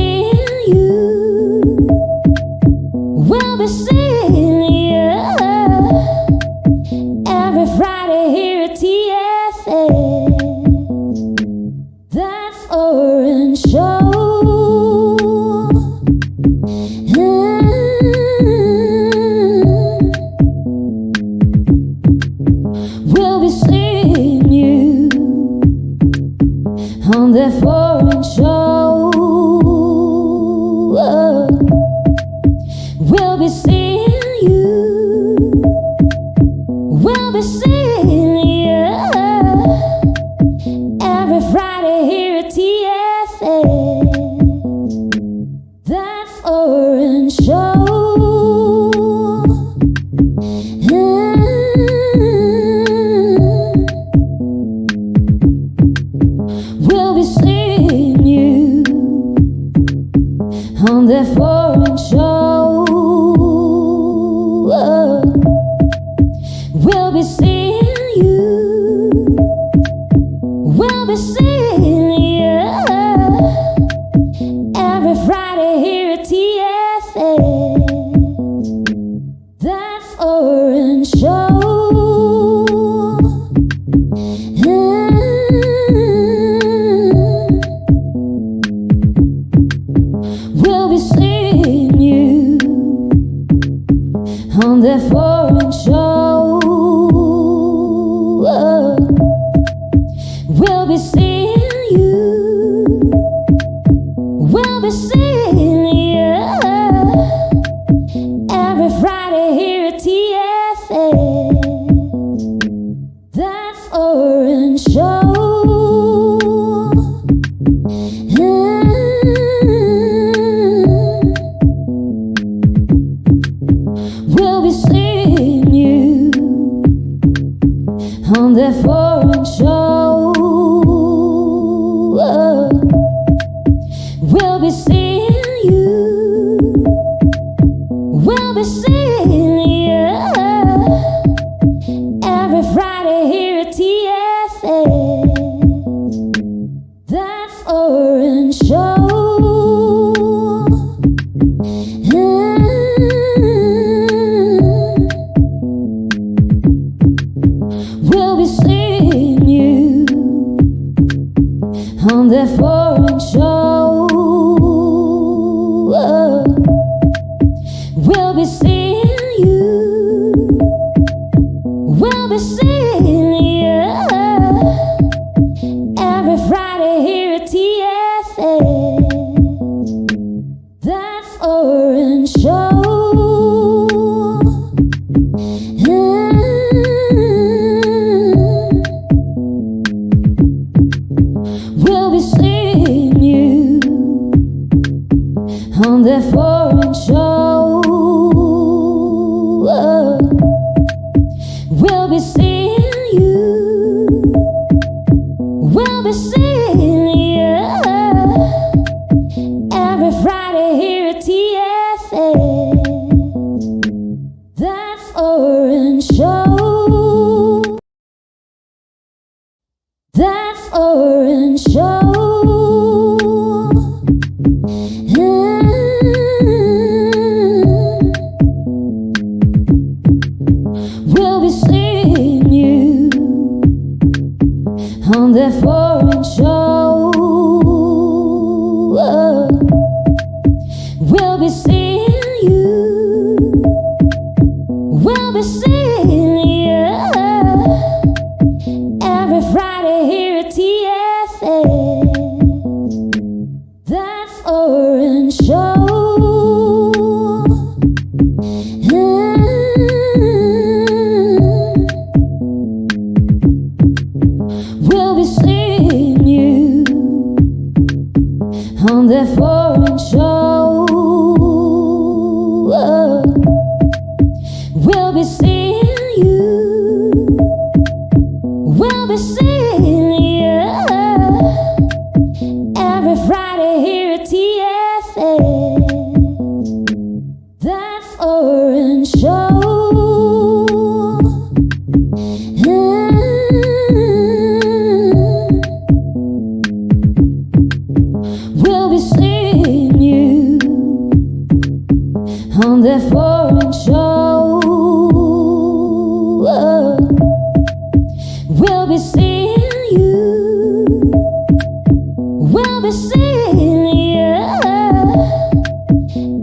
seeing you. We'll be seeing you every Friday here at TFS. That foreign show. We'll be seeing you on that foreign show. We'll be seeing you. We'll be seeing you every Friday here at TFS. That foreign show. We'll be seeing you on that foreign show. We'll be seeing you. We'll be seeing you every Friday here at TFS. That foreign show. We'll be seeing you on that foreign show. We'll be seeing you. We'll be seeing you every Friday here at TFS. That foreign show. We'll be seeing you on that foreign show. We'll be seeing you. We'll be seeing you every Friday here at TFS. That foreign show. We'll be seeing you on that foreign show. We'll be seeing you. We'll be seeing you every Friday here at TFS. That foreign show. We'll be seeing you on that foreign show. We'll be seeing you. We'll be seeing you every Friday here at TFS. That foreign show. That foreign show. We'll be seeing you on that foreign show. We'll be seeing you. We'll be seeing you every Friday here at TFS. That foreign show. We'll be seeing you on that foreign show. We'll be seeing you. We'll be seeing you every Friday here at TFS. That foreign show. We'll be seeing you. that foreign show. We'll be seeing you. We'll be seeing you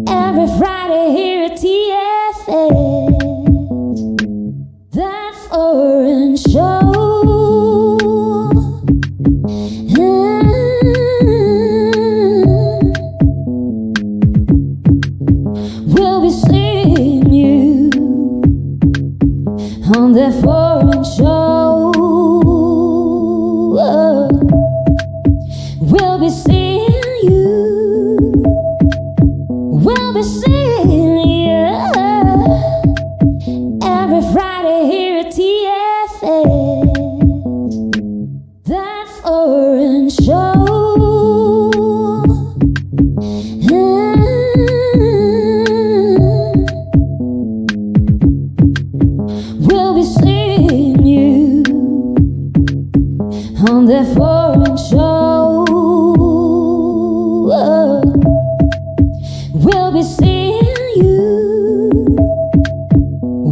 every Friday here at TFS. That foreign show. We'll be seeing you on that foreign show. We'll be seeing you. We'll be seeing you every Friday here at TFS. That foreign show. We'll be seeing you on that foreign show. We'll be seeing you.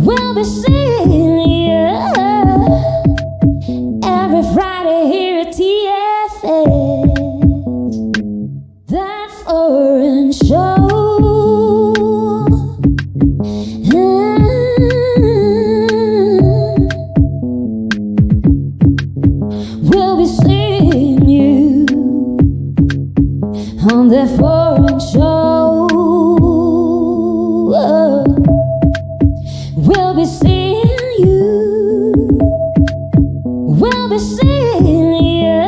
We'll be seeing you every Friday here at TFS. That foreign show. We'll be seeing you on that foreign show. We'll be seeing you. We'll be seeing you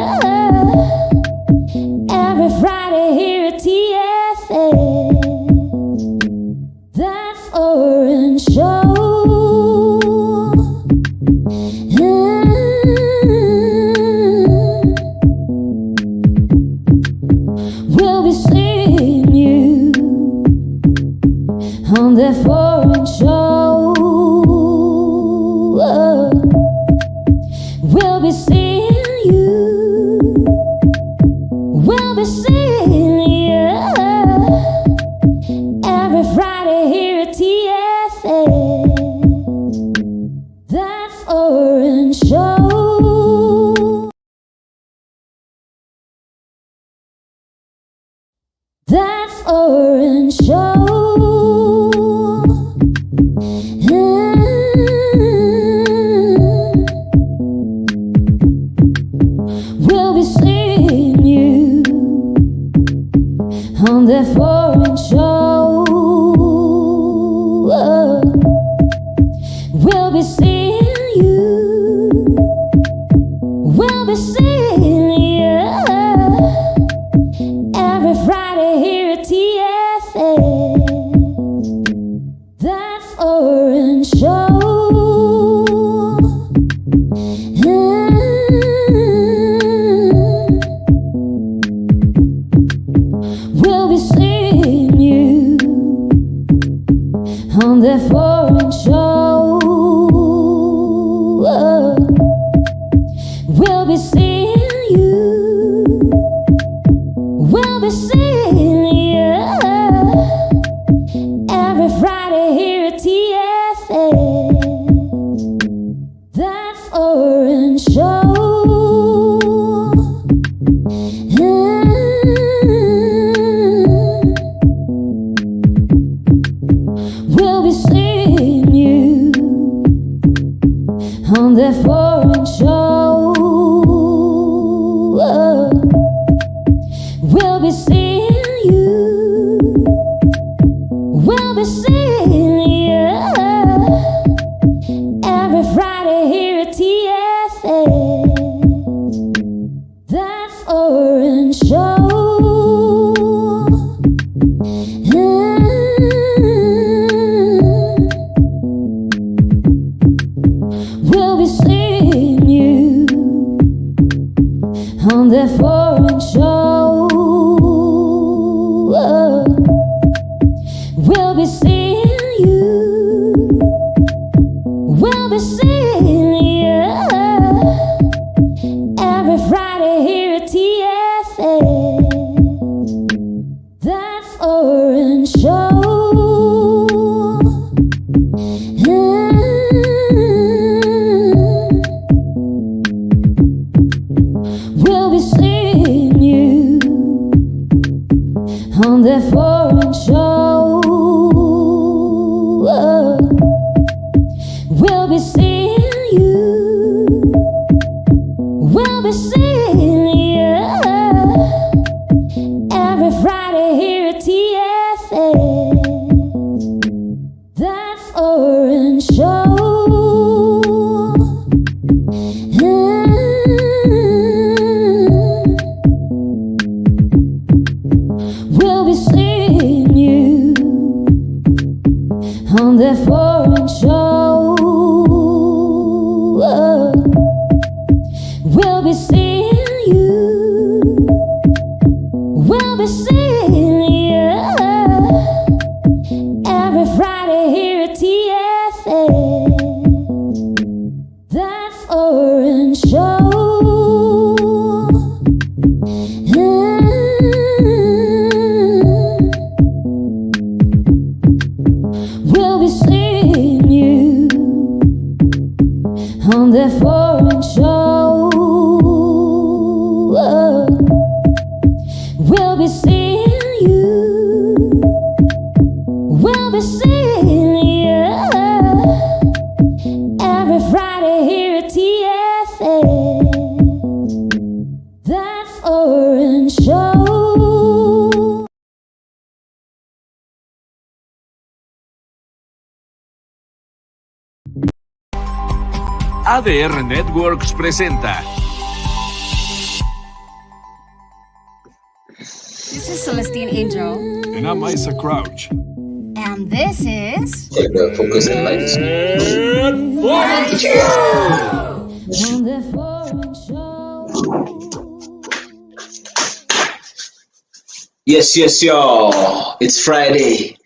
every Friday here at TFS. That foreign show. We'll be seeing you on that foreign show. We'll be seeing you. We'll be seeing you every Friday here at TFS. That foreign show. That foreign show. We'll be seeing you on that foreign show. We'll be seeing you. We'll be seeing you every Friday here at TFS. That foreign show. We'll be seeing you on that foreign show. We'll be seeing you. We'll be seeing you every Friday here at TFS. That foreign show. We'll be seeing you on that foreign show. We'll be seeing you. We'll be seeing you every Friday here at TFS. That foreign show. We'll be seeing you on that foreign show. We'll be seeing you. We'll be seeing you every Friday here at TFS. That foreign show. on the foreign show. We'll be seeing you. We'll be seeing you every Friday here at TFS. That foreign show. We'll be seeing you on the foreign show. We'll be seeing you. We'll be seeing you every Friday here at TFS. That foreign show. We'll be seeing you on the foreign show. We'll be seeing you. We'll be seeing you every Friday here at TFS. That foreign show. ADR Networks presenta. This is Celestine Angel. And I'm Isaac Crouch. And this is... Check the focus and lights. On the foreign show. Yes, y'all. It's Friday.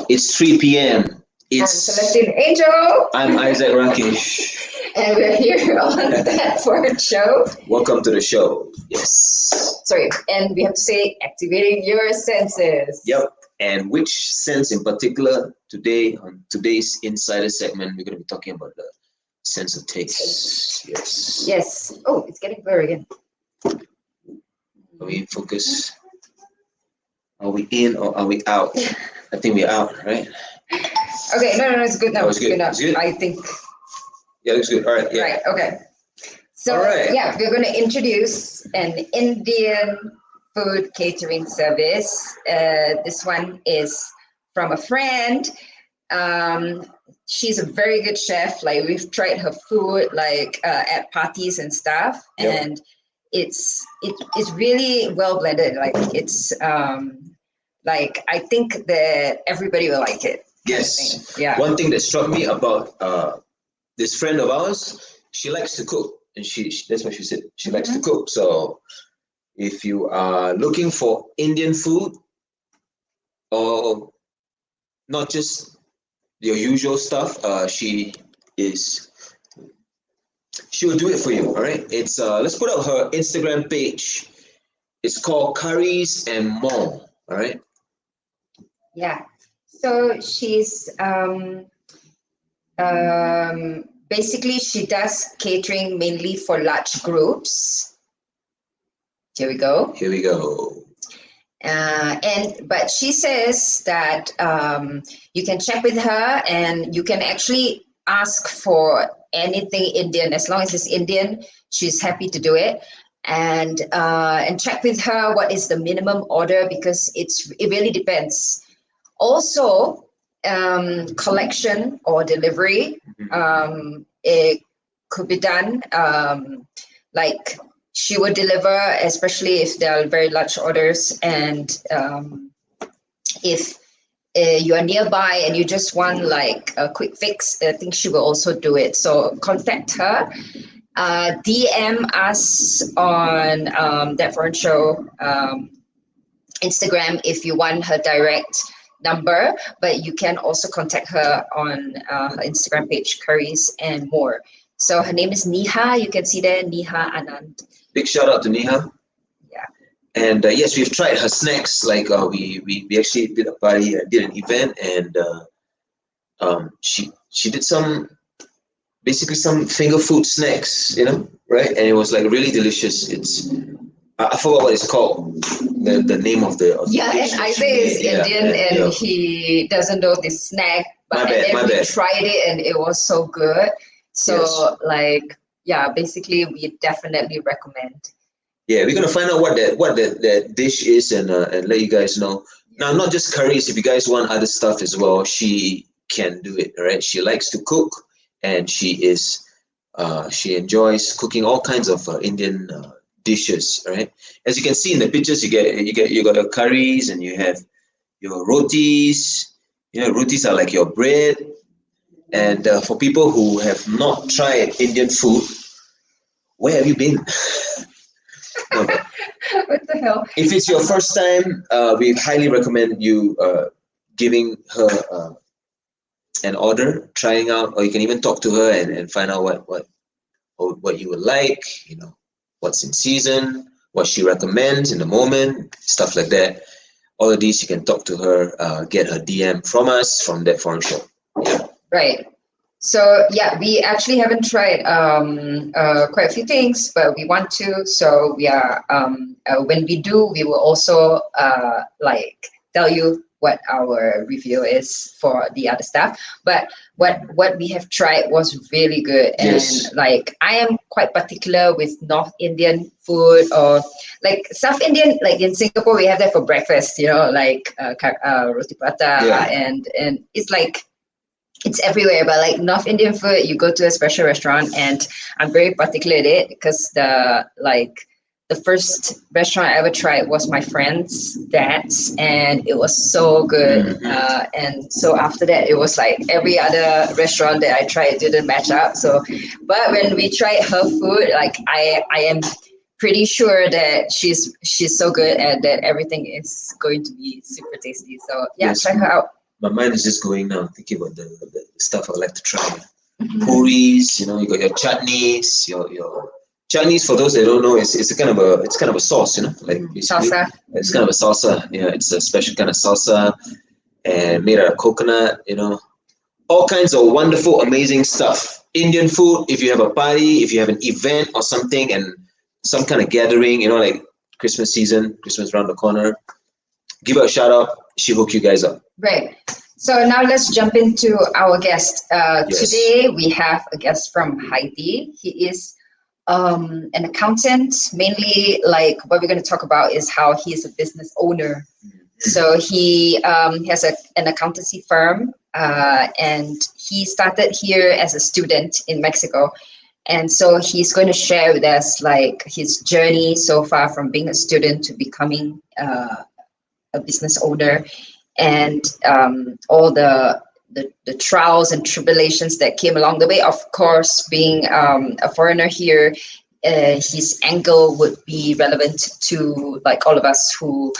It's 3 p.m. I'm It's Celestine Angel, I'm Isaac Rakesh. and we're here on that foreign show. Welcome to the show. Yes. Sorry, and we have to say activating your senses. Yep. And which sense in particular today on today's Insider segment we're going to be talking about the sense of taste. Yes. Yes. Oh, it's getting blurry again. Are we in focus? Are we in or are we out? I think we're out, right? Okay, no, it's good now. Oh, it's good. now. It's good? I think. Yeah, looks good. All right. Yeah. Right. Okay. So All right. yeah, we're going to introduce an Indian food catering service. This one is from a friend. She's a very good chef. Like we've tried her food, like at parties and stuff, Yep. and it's really well blended. Like it's like I think that everybody will like it. Yes. Yeah. One thing that struck me about this friend of ours, she likes to cook, and she that's what she said. She likes to cook. So if you are looking for Indian food, or not just your usual stuff, she will do it for you. All right. It's let's put up her Instagram page. It's called Curries and More. All right. Yeah. So she's basically she does catering mainly for large groups. Here we go. Here we go. But she says that you can check with her and you can actually ask for anything Indian. As long as it's Indian, she's happy to do it. And check with her what is the minimum order, because it really depends. Also, collection or delivery, it could be done. Like she would deliver, especially if there are very large orders, and if you are nearby and you just want like a quick fix, I think she will also do it. So contact her. DM us on that foreign show Instagram if you want her direct number, but you can also contact her on her Instagram page, Curries and More. So her name is Neha. You can see there, Neha Anand. Big shout out to Neha. Yeah. And yes, we've tried her snacks. Like we actually did a party, did an event, and she did basically some finger food snacks, right? And it was like really delicious. I forgot what it's called. The name of the Yeah, dish and that she Isaiah is made. Yeah, Indian and yeah. he doesn't know this snack. My But bad, and my then we bad. tried it and it was so good. So Yes. like yeah, basically we definitely recommend. Yeah, we're gonna find out what that dish is and let you guys know. Now, not just curries. If you guys want other stuff as well, she can do it. All right. She likes to cook, and she enjoys cooking all kinds of Indian dishes. All right. As you can see in the pictures, you got the curries, and you have your rotis. You know, rotis are like your bread. And for people who have not tried Indian food, where have you been? No, but What the hell? if it's your first time, we highly recommend you giving her an order, trying out, or you can even talk to her and find out what you would like, you know, what's in season, what she recommends in the moment, stuff like that. All of these you can talk to her, get her DM from us from that foreign show. Yeah. Right. So yeah, we actually haven't tried quite a few things, but we want to. So we are when we do, we will also like tell you what our review is for the other stuff. But what we have tried was really good, and Yes. like I am quite particular with North Indian food or like South Indian. Like in Singapore, we have that for breakfast, you know, like roti prata, Yeah. and it's like it's everywhere. But like North Indian food, you go to a special restaurant, and I'm very particular at it because the first restaurant I ever tried was my friend's dad's, and it was so good. And so after that, it was like every other restaurant that I tried didn't match up. So, but when we tried her food, like I am pretty sure that she's so good and that everything is going to be super tasty. So yeah, Yes. check her out. My mind is just going now, thinking about the stuff I'd like to try. Puris, you know, you got your chutneys, your chutneys. For those that don't know, it's kind of a sauce, you know, like basically Salsa. it's kind of a salsa. Yeah, it's a special kind of salsa and made out of coconut. You know, all kinds of wonderful, amazing stuff. Indian food. If you have a party, if you have an event or something, and some kind of gathering, you know, like Christmas season, Christmas around the corner, give her a shout out. She'll hook you guys up. Right. So now let's jump into our guest. Yes. Today we have a guest from Haiti. He is an accountant. Mainly, like what we're going to talk about is how he is a business owner. So he has an accountancy firm, and he started here as a student in Mexico. And so he's going to share with us like his journey so far from being a student to becoming a business owner, and all the trials and tribulations that came along the way. Of course, being a foreigner here, his angle would be relevant to like all of us who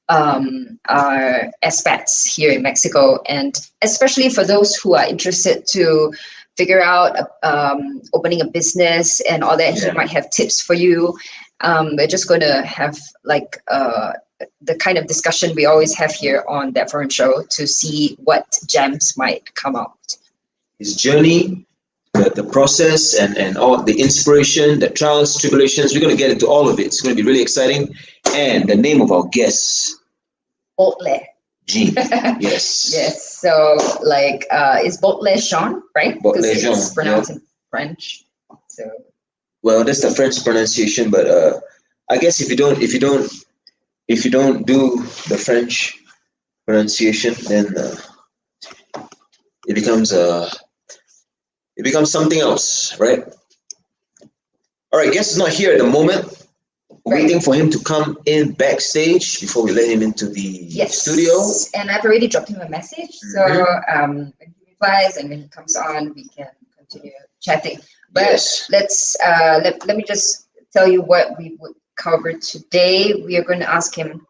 are expats here in Mexico, and especially for those who are interested to figure out opening a business and all that. He might have tips for you. We're just going to have like the kind of discussion we always have here on That Foreign Show to see what gems might come out. His journey, the process, and all the inspiration, the trials, tribulations. We're going to get into all of it. It's going to be really exciting. And the name of our guest, Baudelaire. Jean. Yes. Yes. So like it's Baudelaire Jean, right? Baudelaire Because Jean, it's pronounced in French. So well, that's the French pronunciation, but I guess if you don't do the French pronunciation, then it becomes something else, right? All right, guest is not here at the moment. Right. Waiting for him to come in backstage before we let him into the studio. And I've already dropped him a message. So when he replies and when he comes on, we can continue chatting. But let's let me just tell you what we would cover today. We are going to ask him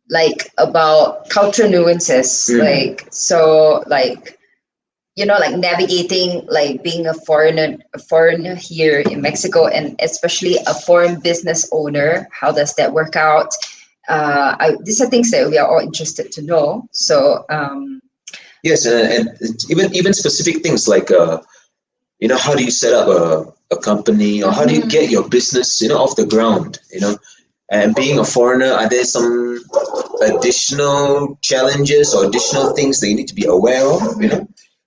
like about cultural nuances, like so like you know, like navigating like being a foreigner here in Mexico, and especially a foreign business owner. How does that work out? These are things that we are all interested to know. So yes, and even specific things like how do you set up a company, or how do you get your business, off the ground, and being a foreigner, are there some additional challenges or additional things that you need to be aware of?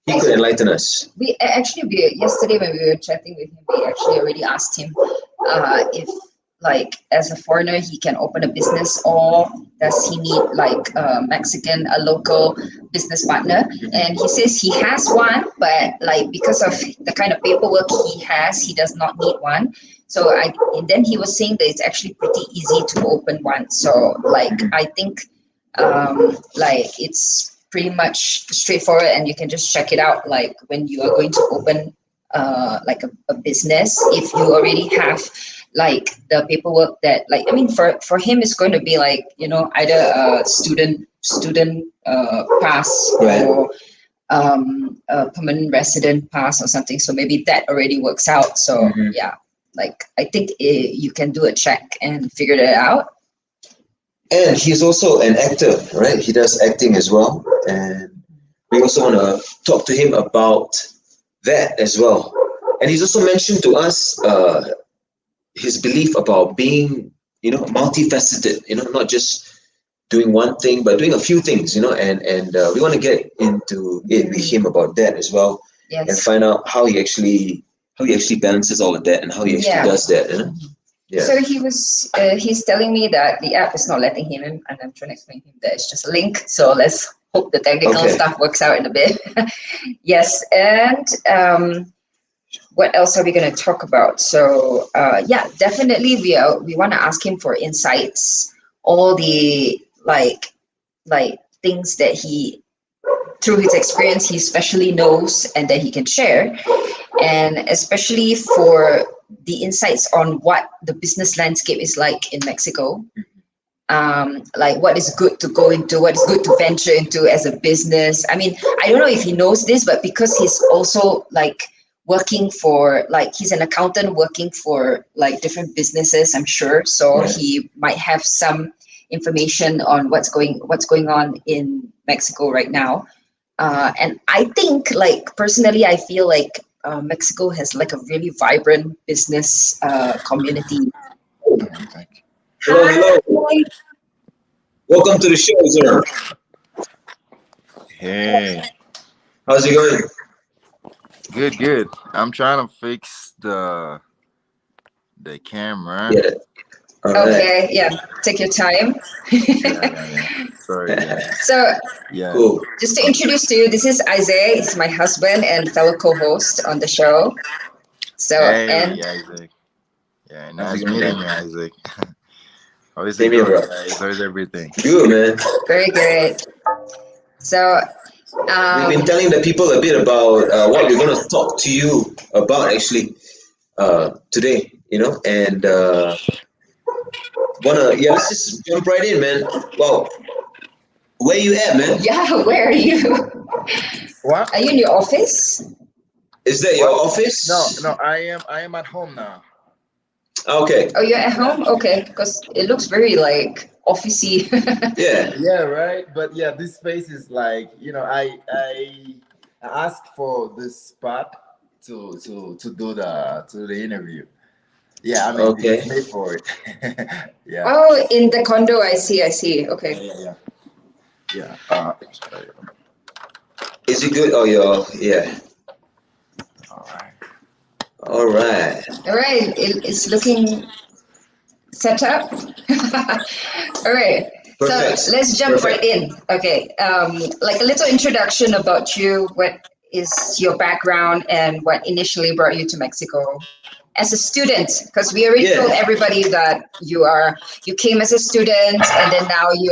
He could enlighten us. We yesterday when we were chatting with him, we actually already asked him if, like, as a foreigner, he can open a business, or does he need like a local business partner? And he says he has one, but like because of the kind of paperwork he has, he does not need one. So and then he was saying that it's actually pretty easy to open one. So like I think like it's pretty much straightforward, and you can just check it out like when you are going to open like a business, if you already have like the paperwork that, like, I mean, for him it's going to be like, either a student pass, Right. or a permanent resident pass or something. So maybe that already works out. So yeah, like I think you can do a check and figure it out. And he's also an actor, right? He does acting as well. And we also want to talk to him about that as well. And he's also mentioned to us his belief about being, multifaceted, not just doing one thing, but doing a few things, and we want to get into it with him about that as well. Yes. And find out how he actually balances all of that, and how he actually does that, Yeah. So he's telling me that the app is not letting him in, and I'm trying to explain to him that it's just a link. So let's hope the technical stuff works out in a bit. Yes, and what else are we going to talk about? So yeah, definitely we want to ask him for insights, all the like things that he, through his experience, he especially knows and that he can share, and especially for the insights on what the business landscape is like in Mexico. Like what is good to go into, what is good to venture into as a business. I mean, I don't know if he knows this, but because he's also like working for, like, he's an accountant working for like different businesses, I'm sure. So he might have some information on what's going on in Mexico right now. And I think, like, personally, I feel like Mexico has like a really vibrant business community. Hello. Welcome to the show, sir. Hey, How's it going? good. I'm trying to fix the camera. Yeah. All right. Okay, yeah, take your time. Yeah. Sorry. Yeah. So, Yeah. Cool. just to introduce to you, this is Isaiah. He's my husband and fellow co-host on the show. So, Hey, and Isaac. Yeah, How's nice it going, meeting man? you, Isaac. How is Same it here, going, bro. guys? How's everything? Good, man. very good. So, We've been telling the people a bit about what we're going to talk to you about actually today, and let's just jump right in, man. Well, where you at, man? yeah, where are you? What? Are you in your office? Is that your office? No. I am at home now. Okay. Oh, you're at home? Okay, because it looks very like officey. Yeah. Yeah, right. But yeah, this space is like, I asked for this spot to do the interview. Yeah, I mean, Okay. it's paid for it. Yeah. Oh, in the condo, I see. Okay. Yeah. Sorry. Is it good? Oh, yeah. All right. All right. All right, it's looking set up. All right. Perfect. So let's jump right in. Okay. Like a little introduction about you. What is your background and what initially brought you to Mexico as a student? Because we already told everybody that you came as a student, and then now you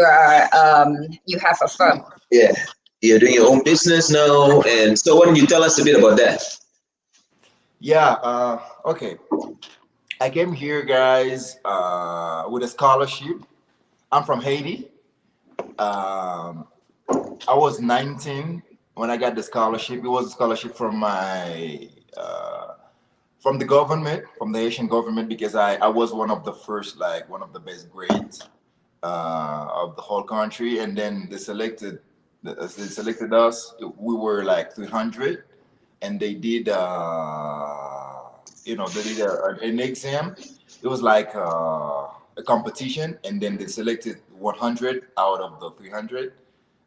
have a firm. Yeah. You're doing your own business now, and so why don't you tell us a bit about that? Yeah. Okay. I came here, guys, with a scholarship. I'm from Haiti. I was 19 when I got the scholarship. It was a scholarship from from the government, from the Haitian government, because I was one of the first, like one of the best grades of the whole country, and then they selected us. We were like 300 and they did they did an exam. It was like a competition, and then they selected 100 out of the 300,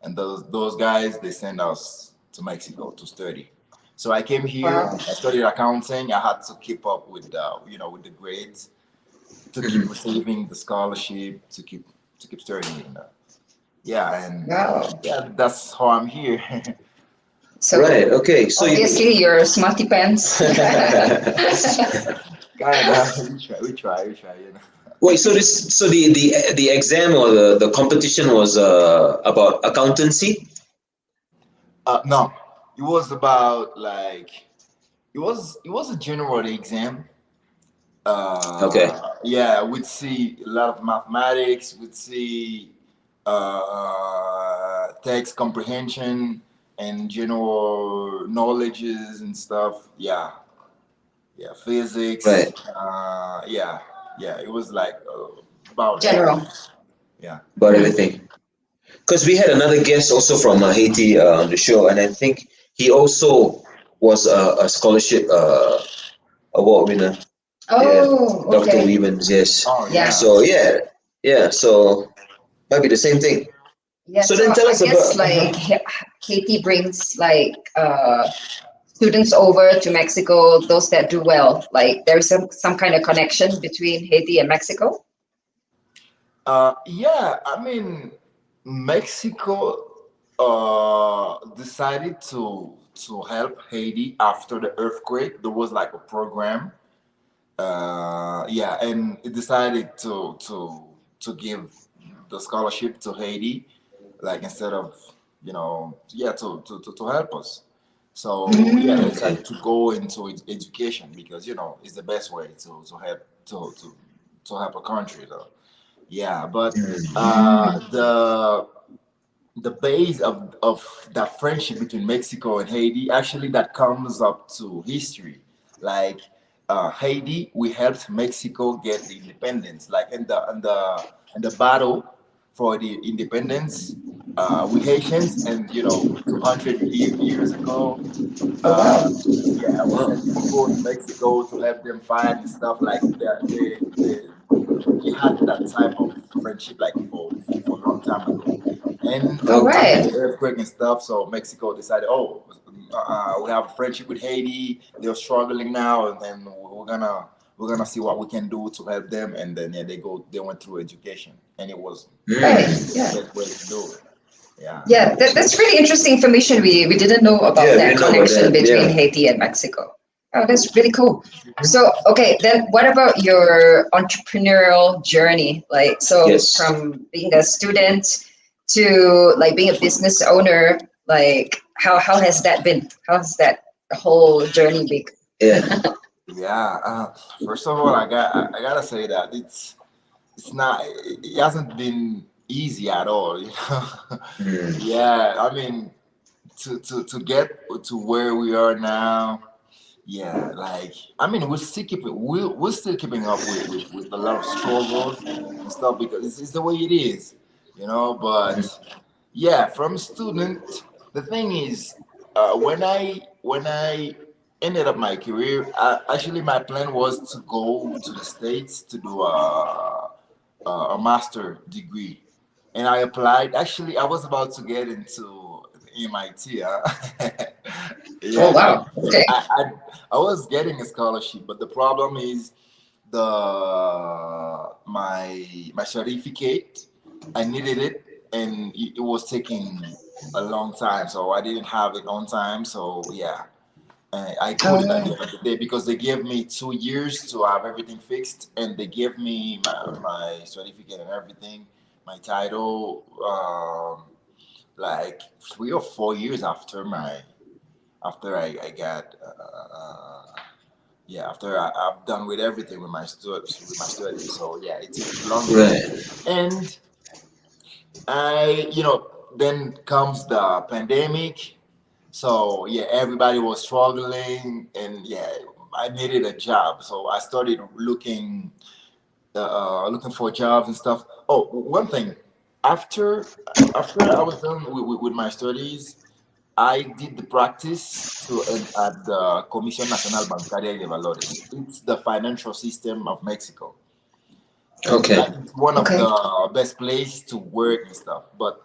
and those guys they sent us to Mexico to study. So I came here. Wow. I studied accounting. I had to keep up with with the grades to keep receiving the scholarship to keep studying. Yeah, and Wow. yeah, that's how I'm here. So Right. Okay. So you. obviously you're smarty pants. Kinda, we try. Wait. So this. So the exam or the competition was about accountancy. No, it was about like it was a general exam. Okay. Yeah, we'd see a lot of mathematics. We'd see text comprehension and general knowledges and stuff. Yeah, yeah, physics. Right. Yeah. It was like about General. everything. Yeah. About everything. Because we had another guest also from Haiti on the show, and I think he also was a scholarship award winner. Yeah, Oh, Dr. okay. Weavens. Yes. Oh Yeah. yeah. So yeah. So might be the same thing. Yeah, So so then tell I us guess about. like Haiti brings like students over to Mexico, those that do well. Like there's some kind of connection between Haiti and Mexico. Yeah, I mean, Mexico decided to help Haiti after the earthquake. There was like a program, yeah, and it decided to give the scholarship to Haiti, like instead of yeah, to help us. So yeah, they Mm. Okay. decided to go into education because it's the best way to help to help a country though. Yeah, but the base of that friendship between Mexico and Haiti actually that comes up to history. Like Haiti, we helped Mexico get the independence. Like in the battle for the independence, we Haitians, and 200 years ago, Oh uh, wow. yeah, we Wow. sent people to Mexico to help them fight and stuff like that. We had that type of friendship like for a long time ago. And All after right. the earthquake and stuff, so Mexico decided, oh, we have a friendship with Haiti. They're struggling now, and then we're gonna see what we can do to help them. And then yeah, they went through education, and it was Right. the Yeah. best way to do it. Yeah. Yeah, that's really interesting information. We didn't know about Yeah, we that didn't know about connection that. between Yeah. Haiti and Mexico. Oh, that's really cool. So, okay, then what about your entrepreneurial journey? Like, so Yes. from being a student to like being a business owner, like how has that been? How's that whole journey been? Yeah. Yeah. First of all, I gotta say that it's not it hasn't been easy at all. Mm. Yeah, I mean to get to where we are now. Yeah, like I mean, we're still keeping up with a lot of struggles and stuff because it's the way it is, But yeah, from student, the thing is, when I ended up my career, actually my plan was to go to the States to do a master degree, and I applied. Actually, I was about to get into MIT. Oh Yeah, wow. Okay. I was getting a scholarship, but the problem is my certificate. I needed it, and it was taking a long time, so I didn't have it on time. So yeah, I couldn't at the Oh, end of the day because they gave me 2 years to have everything fixed, and they gave me my certificate and everything, my title, like 3 or 4 years after I got yeah, after I've done with everything with my studies. So yeah, it took longer, Right. and then comes the pandemic. So yeah, everybody was struggling, and yeah, I needed a job. So I started looking for jobs and stuff. Oh, one thing, after I was done with my studies, I did the practice at the Comisión Nacional Bancaria y de Valores. It's the financial system of Mexico. And Okay. it's one of Okay. the best places to work and stuff. But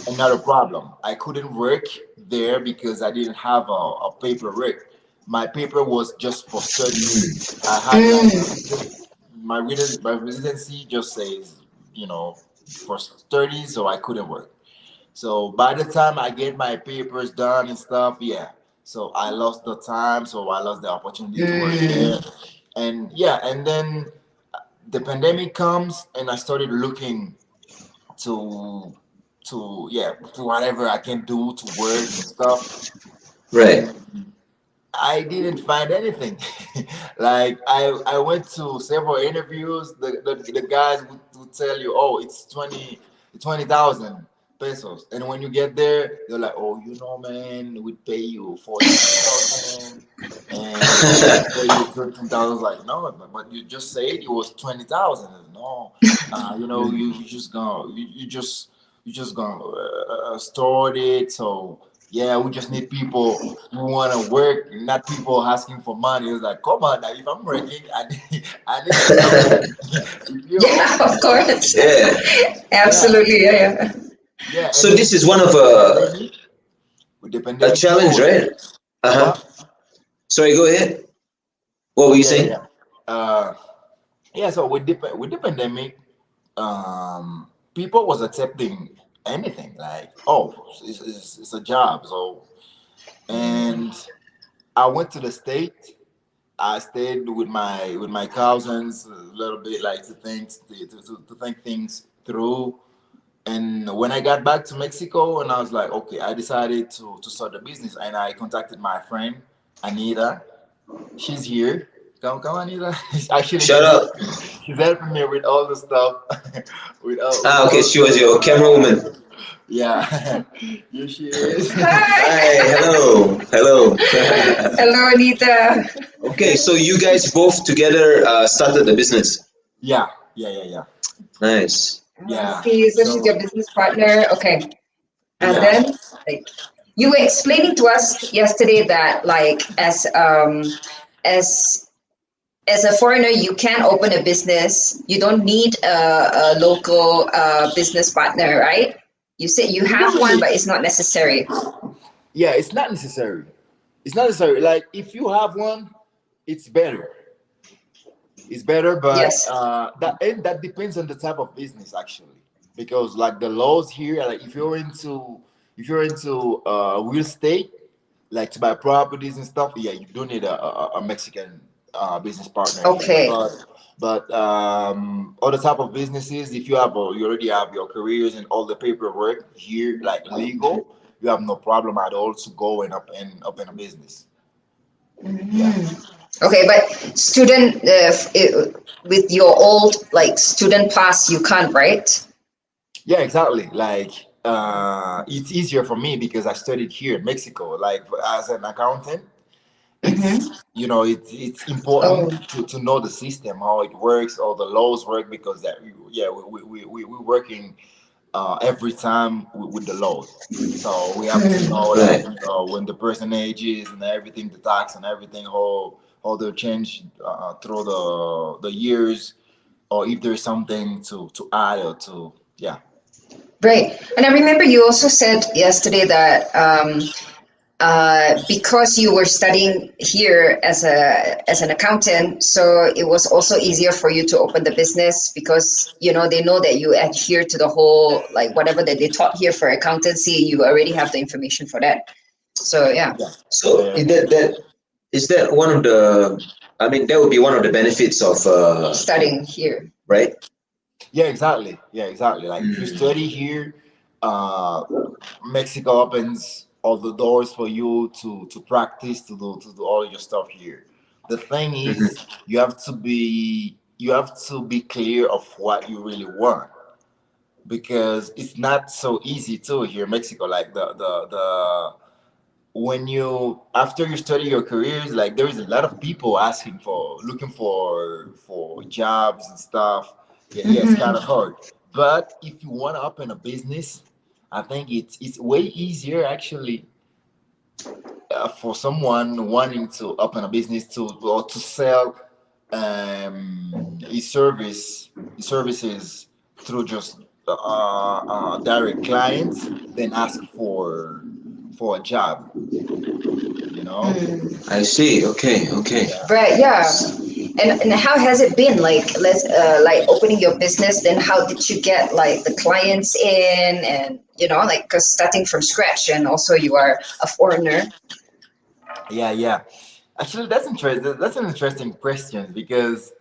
another problem, I couldn't work there because I didn't have a paperwork. My paper was just for studies. I had my residency just says, for studies, so I couldn't work. So by the time I get my papers done and stuff, yeah. So I lost the time, so I lost the opportunity to work there. And yeah, and then the pandemic comes and I started looking to to whatever I can do to work and stuff. Right. I didn't find anything. Like I went to several interviews. The guys would tell you, oh, it's 20,000 pesos. And when you get there, they're like, oh, man, we'd pay you 14,000 and pay you 13,000. Like, no, but you just said it was 20,000. No, you just gonna you just gonna store it. So yeah, we just need people who want to work, not people asking for money. It's like, come on, now, if I'm working, I need something. If Yeah, of course. Yeah. Absolutely. Yeah. yeah, So and this is one with of the pandemic, with the a pandemic, challenge, right? Uh-huh. what? Sorry, go ahead. What were you Yeah, saying? yeah, uh, yeah. So with the pandemic, people was accepting anything like, oh, it's a job. So, and I went to the state. I stayed with my cousins a little bit, like to think things through. And when I got back to Mexico, and I was like, okay, I decided to start a business, and I contacted my friend Anita. She's here. Come, Anita. Actually, Shut up. she's helping me with all the stuff, with Ah, okay. all She was your camera woman. yeah. Here she is. Hi. Hello. Hello. Hello, Anita. Okay. So you guys both together started the business. Yeah, yeah. Nice. Yeah. Okay, so she's your So business partner. Okay. And yeah. then, like, you were explaining to us yesterday that, like, as as a foreigner, you can open a business. You don't need a local business partner, right? You said you have one, but it's not necessary. Yeah, it's not necessary. It's not necessary. Like if you have one, it's better. It's better, but Yes. that depends on the type of business actually, because like the laws here, like if you're into real estate, like to buy properties and stuff, yeah, you do need a Mexican business partner here. Okay. But other type of businesses, if you already have your careers and all the paperwork here, like legal, you have no problem at all to go and open a business. Yeah. Okay, but student with your old like student pass, you can't, right? Yeah, exactly. Like it's easier for me because I studied here in Mexico. Like as an accountant, it's Oh, important to know the system, how it works, how the laws work, because that yeah we're working every time with the laws. So we have to know like Right. when the person ages and everything, the tax and everything, how they change through the years, or if there's something to add or to yeah. great. And I remember you also said yesterday that because you were studying here as an accountant, so it was also easier for you to open the business because they know that you adhere to the whole like whatever that they taught here for accountancy. You already have the information for that. So yeah, Yeah. So Yeah. is that one of the? I mean, that would be one of the benefits of studying here. right? Yeah, exactly. Yeah, exactly. Like if you study here, uh, Mexico opens all the doors for you to practice to do all your stuff here. The thing is, you have to be clear of what you really want, because it's not so easy too here in Mexico. Like the when you after you study your careers, like there is a lot of people asking for looking for jobs and stuff. Yeah, yeah, it's kind of hard. But if you want to open a business, I think it's way easier actually for someone wanting to open a business to or to sell his services through just direct clients, then ask for a job. You know. I see. Okay, okay. Right, yeah. And how has it been? Like, let's like opening your business. Then how did you get like the clients in, and like, cause starting from scratch, and also you are a foreigner. Yeah, yeah. Actually, that's interesting. That's an interesting question because,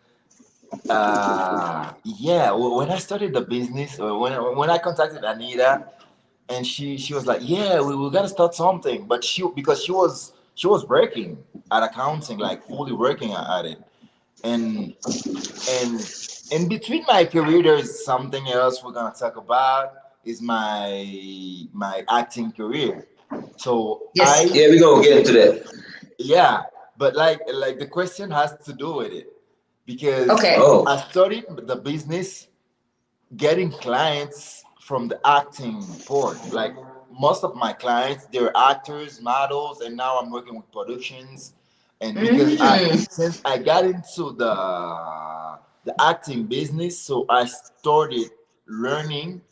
yeah, when I started the business, or when I contacted Anita, and she was like, yeah, we gotta start something. But because she was working at accounting, like fully working at it, and and in between my career, there's something else we're gonna talk about is my acting career. So Yes. Yeah, we're gonna get into that. yeah, but like the question has to do with it because Okay. Oh, I started the business getting clients from the acting part. Like most of my clients, they're actors, models, and now I'm working with productions. And because since I got into the acting business, so I started learning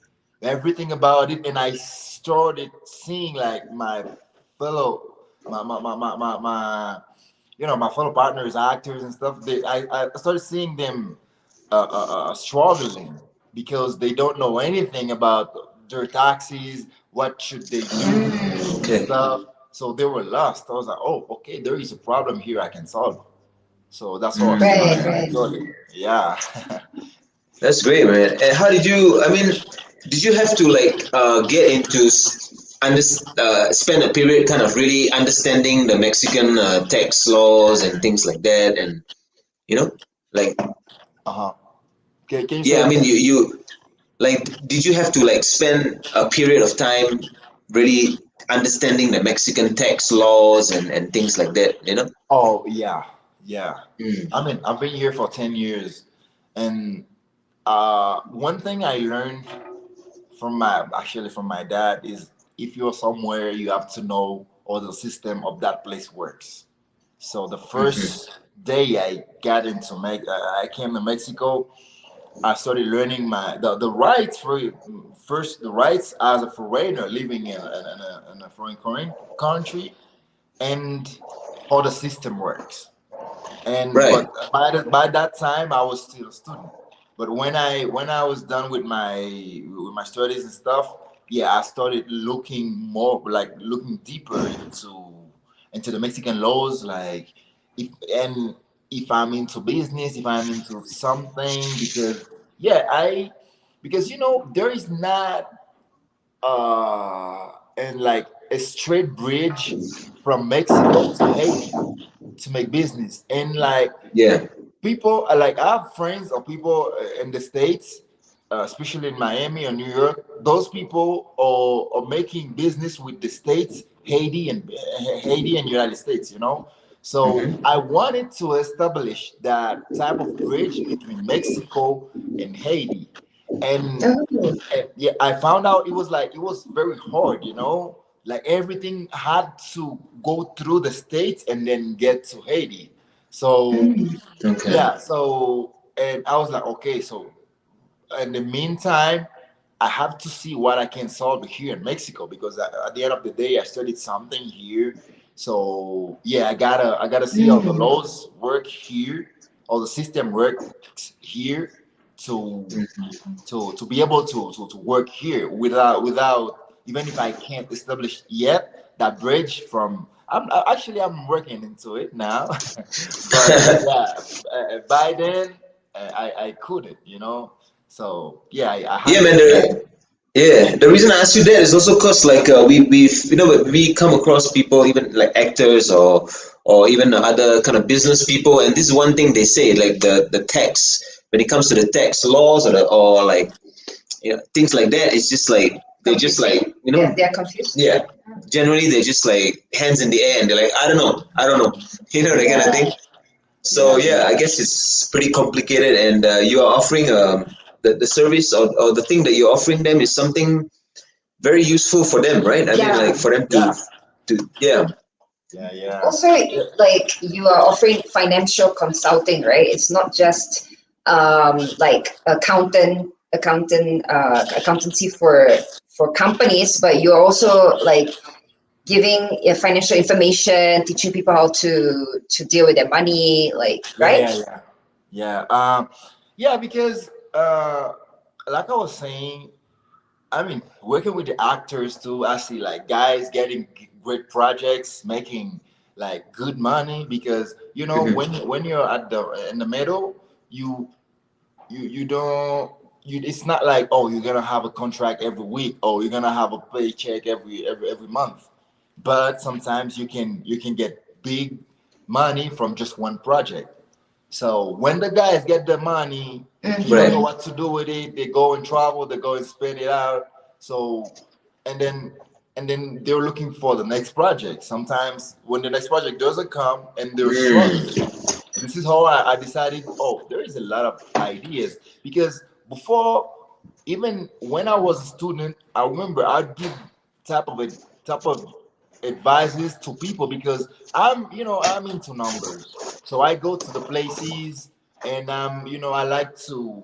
everything about it, and I started seeing like fellow my fellow partners, actors and stuff. I started seeing them struggling because they don't know anything about their taxes, what should they do, and okay. stuff. So they were lost. I was like, oh, okay, there is a problem here I can solve. So that's how Right, I right. started. Yeah. That's great, man. And how did you? I mean, did you have to like get into spend a period kind of really understanding the Mexican tax laws and things like that, and you know, like Uh-huh. Can you say yeah. I it mean, again? you like did you have to like spend a period of time really understanding the Mexican tax laws and things like that? You know. Oh yeah, yeah. Mm. I mean, I've been here for 10 years, and one thing I learned from my dad is if you're somewhere, you have to know how the system of that place works. So the first day I got into I came to Mexico. I started learning the rights for first the rights as a foreigner living in a foreign country, and how the system works. And Right. but by that time I was still a student. But when I was done with my studies and stuff, yeah, I started looking deeper into the Mexican laws, like and if I'm into business, if I'm into something, because yeah, because there is not and like a straight bridge from Mexico to Haiti to make business. And like Yeah. people like I have friends or people in the States, especially in Miami or New York. Those people are making business with the States, Haiti and United States, so I wanted to establish that type of bridge between Mexico and Haiti. and Oh. yeah, I found out it was very hard, like everything had to go through the States and then get to Haiti. So Okay. yeah, and I was like, okay, so in the meantime, I have to see what I can solve here in Mexico, because at the end of the day, I studied something here. So yeah, I gotta see how the laws work here, how the system works here, to to be able to work here without, even if I can't establish yet that bridge from. I'm working into it now, but yeah, by then I couldn't, So yeah, I Yeah, had man. to. Yeah, the reason I ask you that is also because like we come across people, even like actors or even other kind of business people, and this is one thing they say, like the tax, when it comes to the tax laws or like things like that. It's just like they just Confusing. like They're confused. yeah, generally they're just like hands in the air and they're like, I don't know, that kind of Yeah. thing. So Yeah. yeah, I guess it's pretty complicated, and you are offering the service or the thing that you're offering them is something very useful for them, right? I mean, Yeah. like for them Yeah. to yeah. Yeah. Also, like you are offering financial consulting, right? It's not just like accountancy for companies, but you're also like giving financial information, teaching people how to deal with their money, like, Yeah, right? yeah, yeah, yeah. Yeah, because like I was saying, I mean, working with the actors too, I see like guys getting great projects, making like good money because when you're at the in the middle, you you don't it's not like, oh, you're gonna have a contract every week, or you're gonna have a paycheck every month, but sometimes you can get big money from just one project. So when the guys get the money, you don't know Right. what to do with it. They go and travel, they go and spend it out. So and then they're looking for the next project. Sometimes when the next project doesn't come and they're struggling, this is how I decided, oh, there is a lot of ideas. Because before, even when I was a student, I remember I'd give type of advices to people because I'm into numbers. So I go to the places and I like to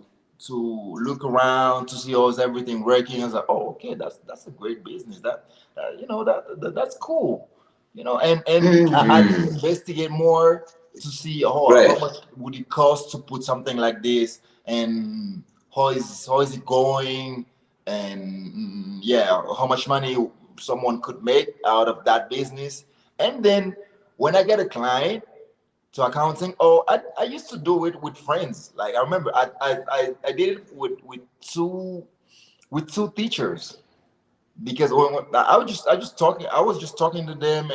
look around to see how's everything working. I was like, oh, okay, that's a great business. That's cool. And I did Mm. investigate more to see how Right. much would it cost to put something like this, and how is it going, and yeah, how much money someone could make out of that business. And then when I get a client to accounting, oh, I used to do it with friends. Like I remember I did it with two teachers, because when I was just talking to them,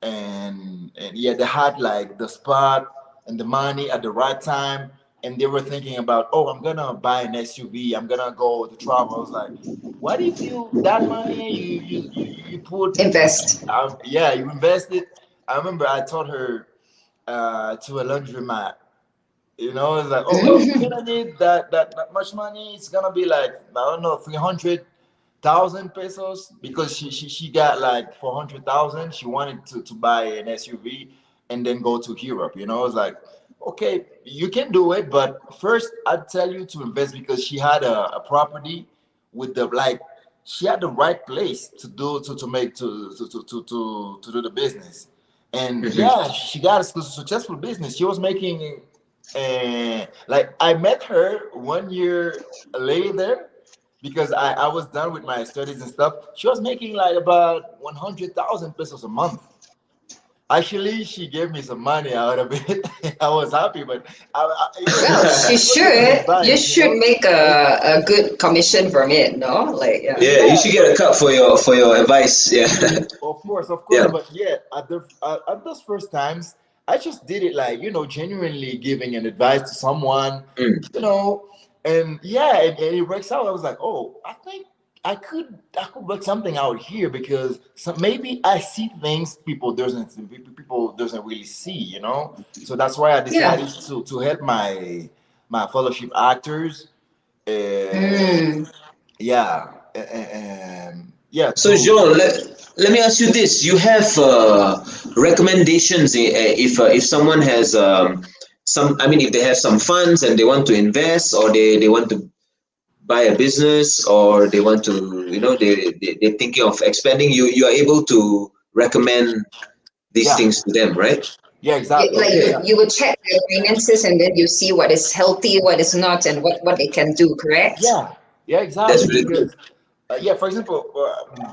and yeah, they had like the spot and the money at the right time, and they were thinking about, oh, I'm gonna buy an SUV, I'm gonna go to travel. I was like, what if you that money you put, Invest. yeah, you invested. I remember I taught her to a laundromat. It's like, oh, you're gonna need that much money. It's gonna be like, I don't know, 300,000 pesos, because she got like 400,000. She wanted to buy an SUV and then go to Europe. It's like, okay, you can do it, but first I'd tell you to invest, because she had a property with the like, she had the right place to do to make to do the business. And Mhm. yeah, she got a successful business. She was making, like, I met her 1 year later, because I was done with my studies and stuff. She was making like about 100,000 pesos a month. Actually, she gave me some money out of it. I was happy, but Well, she it was just an should. You advice, should make a good commission from it, no? Like, yeah. Yeah, you Yeah, should get a cut for your advice. Yeah. of course, Yeah. but yeah, at those first times, I just did it like, genuinely giving an advice to someone, Mm. you know, and yeah, and it works out. I was like, oh, I think I could work something out here, because maybe I see things people doesn't really see. So that's why I Yeah. decided to help my fellowship actors. Uh, Mm. yeah, and yeah, So to Jean, let me ask you this: you have recommendations if someone has some? I mean, if they have some funds and they want to invest, or they want to buy a business, or they want to, they're thinking of expanding. You are able to recommend these yeah, things to them, right? yeah, exactly. Like Okay. you would check their finances and then you see what is healthy, what is not, and what they can do, correct? Yeah, yeah, That's exactly. really good. Because yeah, for example,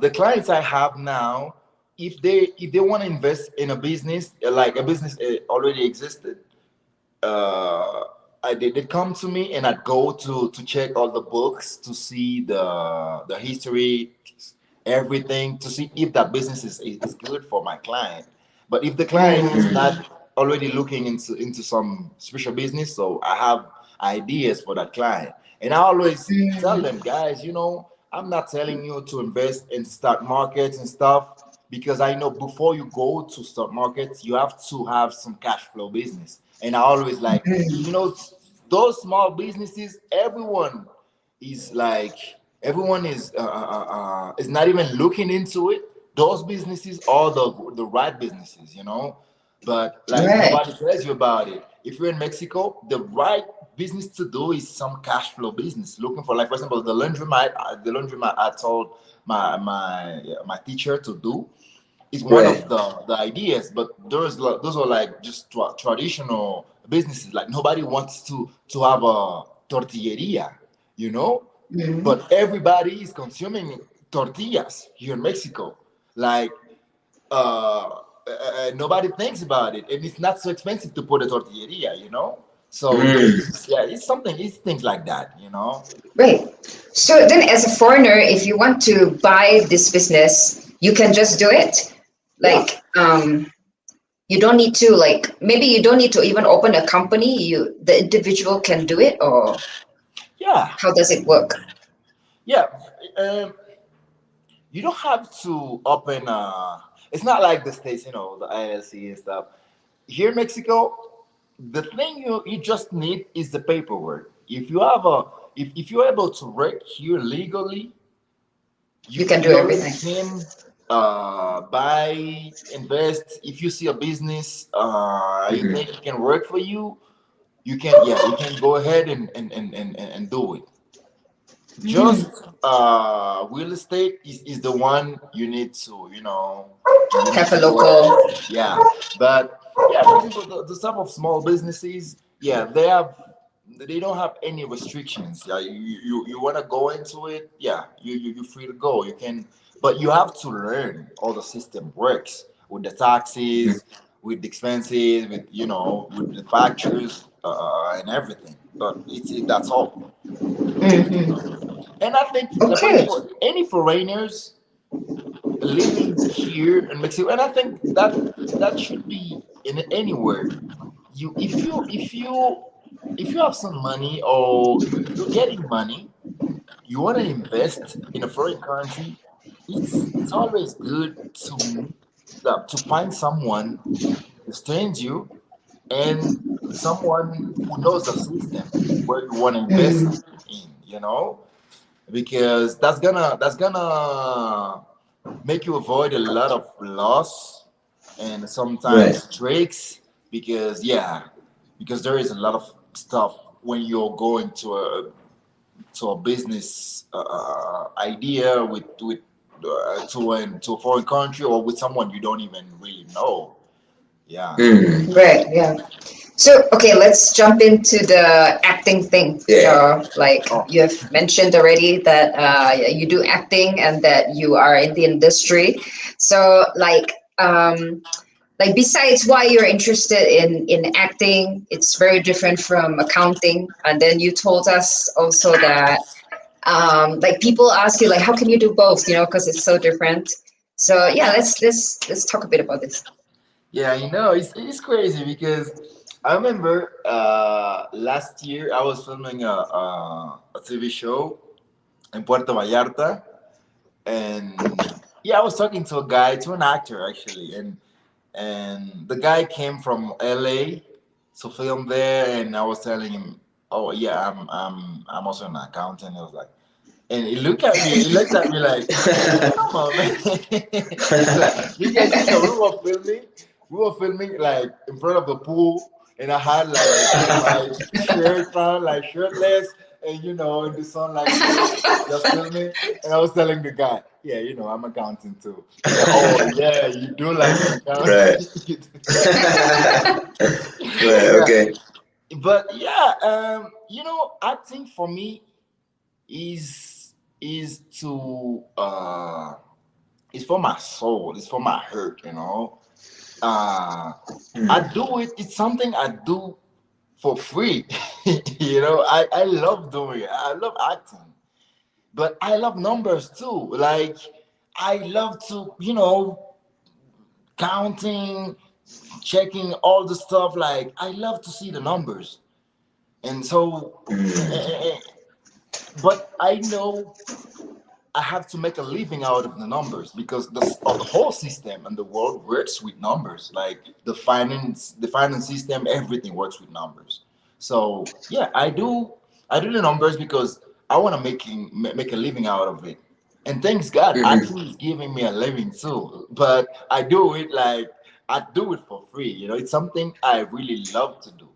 the clients I have now, if they want to invest in a business, like a business already existed, uh, they'd come to me, and I'd go to check all the books to see the history, everything, to see if that business is good for my client. But if the client is Mm. Mm. not already looking into some special business, so I have ideas for that client. And I always tell them, guys, I'm not telling you to invest in stock markets and stuff, because I know before you go to stock markets, you have to have some cash flow business. And I always like, those small businesses, is like, everyone is not even looking into it, those businesses are the right businesses, but like Right. nobody tells you about it. If you're in Mexico, the right business to do is some cash flow business, looking for, like, for example, the laundromat I told my teacher to do is one Right. of the ideas. But those are like just traditional businesses. Like nobody wants to have a tortilleria, you know but everybody is consuming tortillas here in Mexico. Like, nobody thinks about it, and it's not so expensive to put a tortilleria. So it's things like that. Right. So then, as a foreigner, if you want to buy this business, you can just do it. Yeah. Like, you don't need to, like, maybe you don't need to even open a company. The individual can do it, or Yeah, how does it work? yeah. Um, you don't have to open. It's not like the states, the ILC and stuff. Here in Mexico, the thing you just need is the paperwork. If you're able to work here legally, You can do everything. can buy, invest. If you see a business you think it can work for you, you can go ahead and do it. Just real estate is the one you need to Have a go local. ahead. Yeah, but yeah, for example, the type of small businesses, yeah, they don't have any restrictions. Yeah, you want to go into it, yeah, you're free to go. You can, but you have to learn how the system works with the taxes, with the expenses, with the factors, and everything. But that's all. And I think, like, for Okay. example, any foreigners living here in Mexico, and I think that should be in anywhere. If you have some money, or you're getting money, you want to invest in a foreign country, it's always good to find someone to stand you, and someone who knows the system where you want to invest in, because that's gonna make you avoid a lot of loss and Right. sometimes tricks, because there is a lot of stuff when you're going to a business idea to a foreign country, or with someone you don't even really know. Yeah. Right. Yeah. So, okay, let's jump into the acting thing. Yeah. Like, Oh, you have mentioned already that you do acting and that you are in the industry. So, like besides why you're interested in acting, it's very different from accounting. And then you told us also that like people ask you like, how can you do both? Because it's so different. So yeah, let's talk a bit about this. yeah, it's crazy because I remember last year I was filming a TV show in Puerto Vallarta, and yeah, I was talking to an actor actually, and the guy came from LA to film there, and I was telling him, "Oh yeah, I'm also an accountant." He was like, and he looked at me like, "Come on, man!" Because we were filming like in front of the pool, and I had like my shirt on, like shirtless, and in the sun like this, just filming. And I was telling the guy, "Yeah, I'm accounting too." He's like, "Oh yeah, you do like Right. accounting." Right. Yeah, Okay. but yeah, I think for me is to it's for my soul, it's for my hurt. uh I do it, it's something I do for free. I love doing it, I love acting, but I love numbers too. Like, I love to counting, checking all the stuff. Like, I love to see the numbers. And so but I know I have to make a living out of the numbers, because the whole system and the world works with numbers. Like the finance system, everything works with numbers. So yeah, I do the numbers because I want to make a living out of it. And thanks God, Mhm. acting is giving me a living too. But I do it like I do it for free. It's something I really love to do.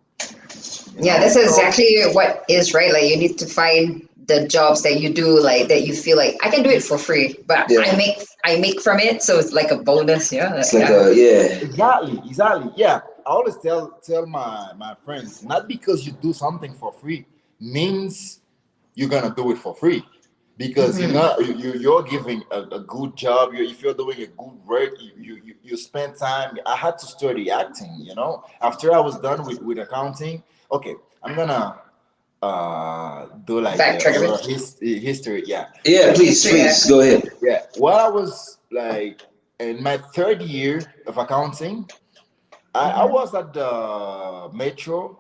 Yeah, this is So exactly what is right. Like you need to find the jobs that you do, like that you feel like I can do it for free, but Yeah. I make from it, so it's like a bonus. Yeah, It's like yeah. a yeah. exactly. Yeah, I always tell my friends, not because you do something for free means you're gonna do it for free, because Hmm. you're giving a good job. If you're doing a good work, you spend time. I had to study acting. After I was done with accounting. Okay, I'm gonna do like Backtrack a bit. history. Yeah. Yeah, please, History. Yeah. please go ahead. Yeah, while I was like in my third year of accounting, I Hmm. was at the metro,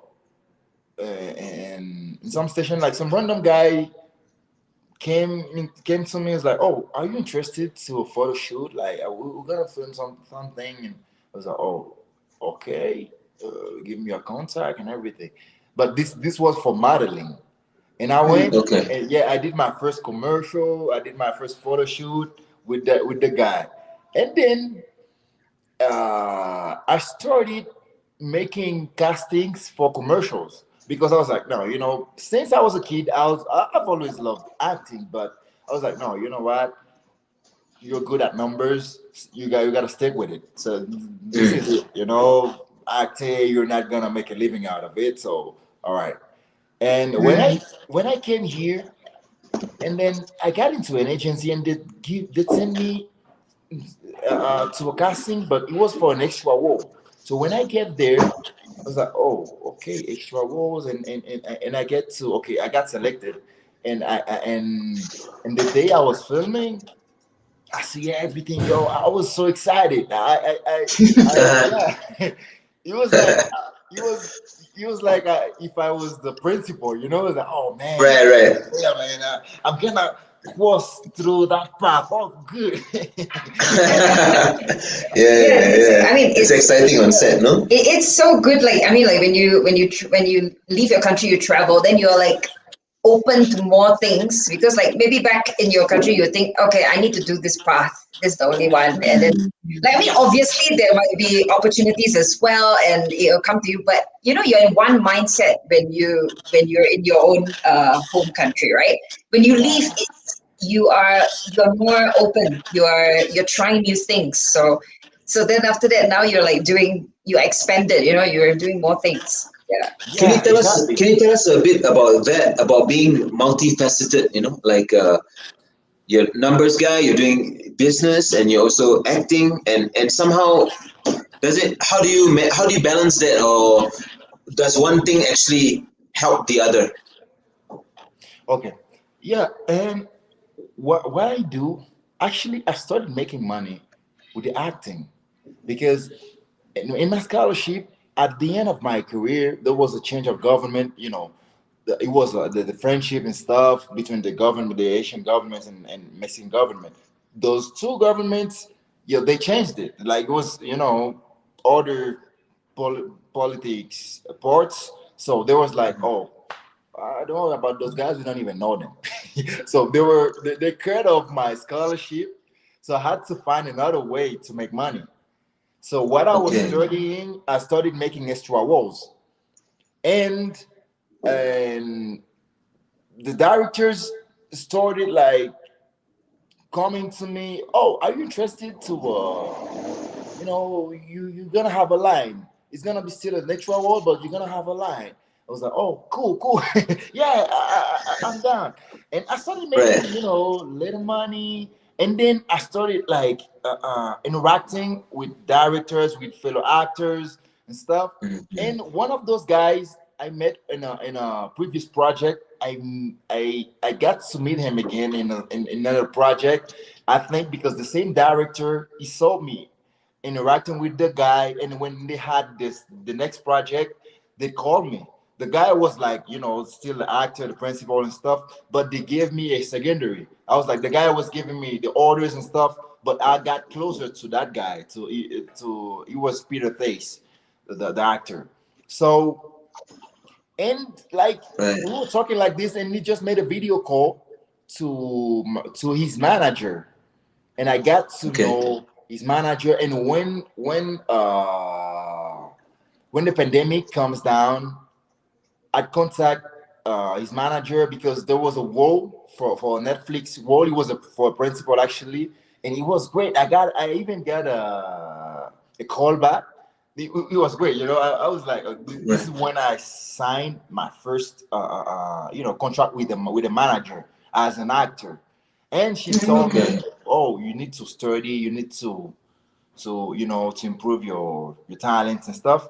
and in some station, like some random guy came to me. Is like, "Oh, are you interested to a photo shoot? Like, we're gonna film something." And I was like, "Oh, okay. Give me your contact and everything." But this was for modeling. And I went, Okay. and yeah, I did my first commercial. I did my first photo shoot with the guy, and then I started making castings for commercials because I was like, no, since I was a kid, I've always loved acting, but I was like, no, you know what? You're good at numbers. You got to stick with it. So this is Mm. it. Acting, you're not gonna make a living out of it. So all right. And when I came here, and then I got into an agency, and they send me to a casting, but it was for an extra role. So when I get there, I was like, oh, okay, extra roles, and I get to okay, I got selected, and the day I was filming, I see everything, yo. I was so excited. Yeah. It was like if I was the principal, it was like, oh man, Right, right. yeah, man, I'm gonna cross through that path. Oh, good. Yeah, Yeah, yeah, yeah. I mean, It's exciting on set, no? it's so good. Like I mean, like when you leave your country, you travel, then you're like open to more things because like maybe back in your country you think, okay, I need to do this path. This is the only one, and then like I mean, obviously there might be opportunities as well, and it'll come to you. But you're in one mindset when you're in your own home country, right? When you leave, you're more open. You're trying new things. So then after that, now you're like you expanded. You're doing more things. Yeah. Can you Yeah, tell us? exactly. Can you tell us a bit about that? About being multifaceted? Like you're numbers guy, you're doing business, and you're also acting, and somehow does it? How do you balance that, or does one thing actually help the other? Okay. Yeah, and what I do, actually, I started making money with the acting because in my scholarship, at the end of my career, there was a change of government. It was the friendship and stuff between the government, the Asian governments, and Mexican government. Those two governments, yeah, they changed it. Like it was, other politics parts. So there was like, oh, I don't know about those guys. We don't even know them. So they cut off my scholarship. So I had to find another way to make money. So what I was Okay. studying, I started making extra roles, and and the directors started like coming to me. Oh, are you interested to you're gonna have a line. It's gonna be still an extra role, but you're gonna have a line. I was like, oh, cool. Yeah, I'm down. And I started making, Right. little money. And then I started like interacting with directors, with fellow actors and stuff. Mhm. And one of those guys I met in a previous project, I got to meet him again in another project. I think because the same director he saw me interacting with the guy, and when they had the next project, they called me. The guy was like, still the actor, the principal and stuff, but they gave me a secondary. I was like, the guy was giving me the orders and stuff, but I got closer to that guy. To it was Peter Thace, the actor. So, and like Right. we were talking like this, and he just made a video call, to his manager, and I got to Okay. know his manager. And when the pandemic comes down, I contact his manager because there was a role for a Netflix role. He was for a principal actually, and it was great. I even got a call back. It was great. I was like, this is when I signed my first contract with the manager as an actor, and she told me, oh, you need to study, you need to to improve your talents and stuff.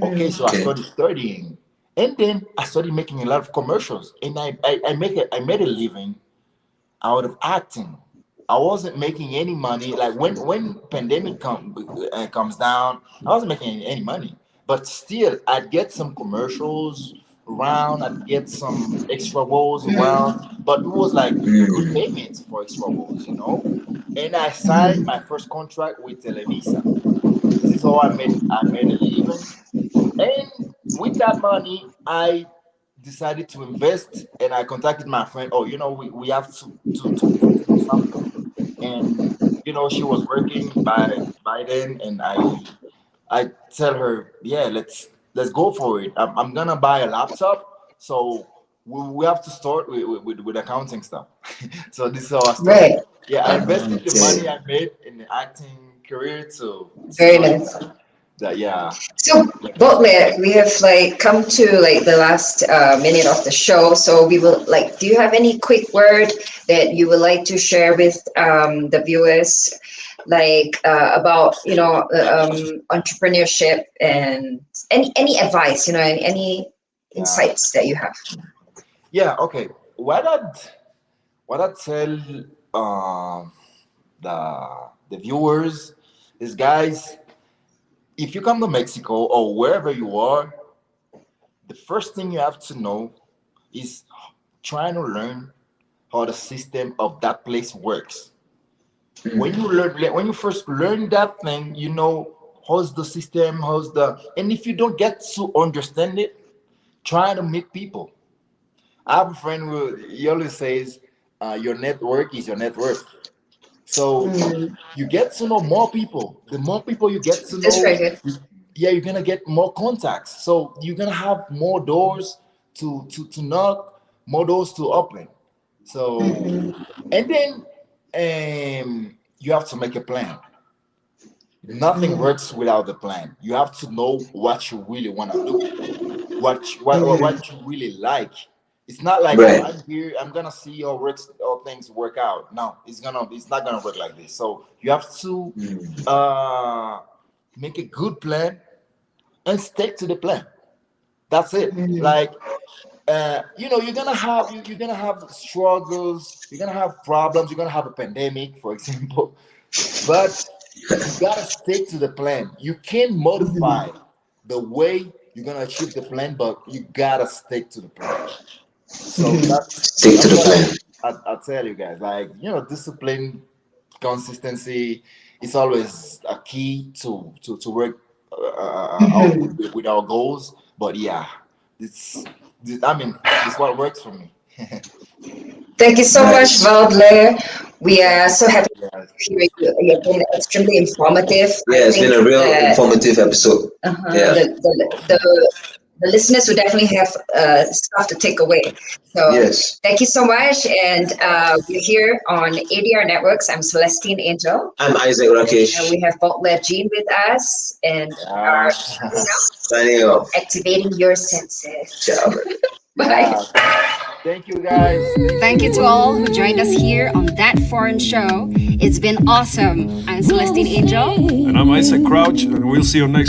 Okay, so I Okay. started studying, and then I started making a lot of commercials, and I made a living out of acting. I wasn't making any money. Like when pandemic comes down, I wasn't making any money. But still, I'd get some commercials around. I'd get some extra roles around. But it was like good payments for extra roles. And I signed my first contract with Televisa. This is how I made a living. And with that money, I decided to invest, and I contacted my friend. Oh, we have to do something. And she was working by then, and I tell her, yeah, let's go for it. I'm gonna buy a laptop, so we have to start with accounting stuff. So this is how I started. Right. Yeah, I invested the Okay. money I made in the acting career to Very start nice. that. Yeah. So, Baudelaire, we have come to the last minute of the show. So we will do you have any quick word that you would like to share with the viewers, about entrepreneurship, and any advice, any insights that you have? Yeah. Okay. What I tell the viewers is, guys, if you come to Mexico or wherever you are, the first thing you have to know is trying to learn how the system of that place works. When you first learn that thing, how's the system, and if you don't get to understand it, try to meet people. I have a friend he always says, your network is your net worth. So you get to know more people. The more people you get to That's know, very good. yeah, you're gonna get more contacts. So you're gonna have more doors to knock, more doors to open. So and then you have to make a plan. Nothing works without the plan. You have to know what you really want to do, what you really like. It's not like, oh, Right. I'm here, I'm gonna see how things work out. No, it's not gonna work like this. So you have to make a good plan and stick to the plan. That's it. Like you're gonna have struggles, you're gonna have problems, you're gonna have a pandemic, for example, but you gotta stick to the plan. You can modify the way you're gonna achieve the plan, but you gotta stick to the plan. So Stick to that's the what plan. I tell you guys. Like, discipline, consistency is always a key to work out with our goals. But yeah, it's what works for me. Thank you so much, Nice. Baudelaire. We are so happy Yeah. to hear you. You've been extremely informative. Yeah, I it's been think a real that informative episode. Yeah. the listeners will definitely have stuff to take away. So Yes. thank you so much. And we're here on ADR Networks. I'm Celestine Angel, I'm Isaac and Rakesh. we have Baudelaire Jean with us, and Uh, Signing off. activating your senses. Ciao. Bye. yeah. Thank you, guys. Thank you to all who joined us here on That Foreign Show. It's been awesome. I'm Celestine Angel. And I'm Isaac Crouch, and we'll see you next